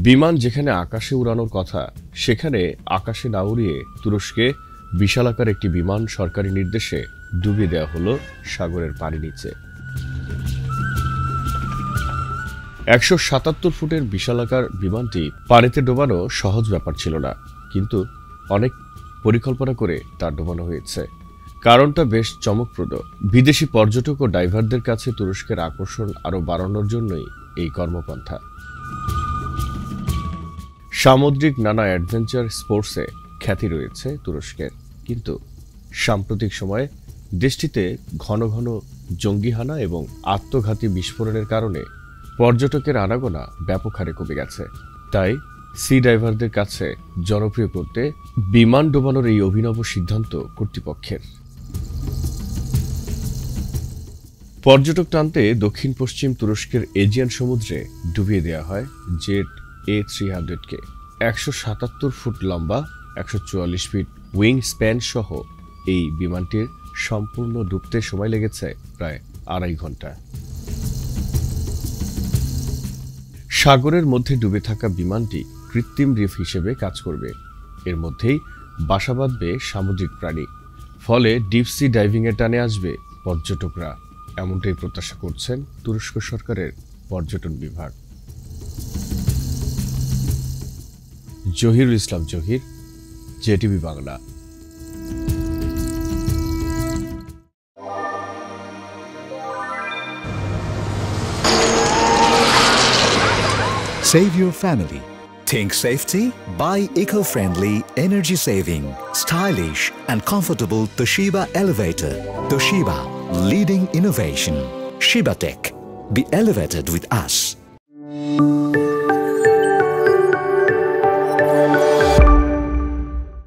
বিমান যেখানে আকাশে উড়ানোর কথা সেখানে আকাশে না উড়িয়ে তুরস্কে বিশালাকার একটি বিমান সরকারি নির্দেশে ডুবিয়ে দেওয়া হলো সাগরের পানি নিচে। 177 ফুটের বিশালাকার বিমানটি পানিতে ডোবানো সহজ ব্যাপার ছিল না, কিন্তু অনেক পরিকল্পনা করে তা ডোবানো হয়েছে। কারণটা বেশ চমকপ্রদ। বিদেশি পর্যটক ও ডাইভারদের কাছে তুরস্কের আকর্ষণ আরও বাড়ানোর জন্যই এই কর্মপন্থা। সামুদ্রিক নানা অ্যাডভেঞ্চার স্পোর্টসে খ্যাতি রয়েছে তুরস্কের, কিন্তু সাম্প্রতিক সময়ে দেশটিতে ঘন ঘন জঙ্গি হানা এবং আত্মঘাতী বিস্ফোরণের কারণে পর্যটকের আনাগোনা ব্যাপক হারে কমে গেছে। তাই সি ডাইভারদের কাছে জনপ্রিয় করতে বিমান ডোবানোর এই অভিনব সিদ্ধান্ত কর্তৃপক্ষের। পর্যটক টানতে দক্ষিণ পশ্চিম তুরস্কের এজিয়ান সমুদ্রে ডুবিয়ে দেওয়া হয় জেট A300-কে। 177 ফুট লম্বা, 144 ফিট উইং স্প্যান সহ এই বিমানটির সম্পূর্ণ ডুবতে সময় লেগেছে প্রায় 2.5 ঘন্টা। সাগরের মধ্যে ডুবে থাকা বিমানটি কৃত্রিম রিফ হিসেবে কাজ করবে। এর মধ্যেই বাসা বাঁধবে সামুদ্রিক প্রাণী, ফলে ডিপসি ডাইভিংয়ের টানে আসবে পর্যটকরা, এমনটাই প্রত্যাশা করছেন তুরস্ক সরকারের পর্যটন বিভাগ। Zahirul Islam Zahir, JTV Bangla. Save your family. Think safety? Buy eco-friendly, energy-saving, stylish and comfortable Toshiba elevator. Toshiba, leading innovation. Shiba Tech. Be elevated with us.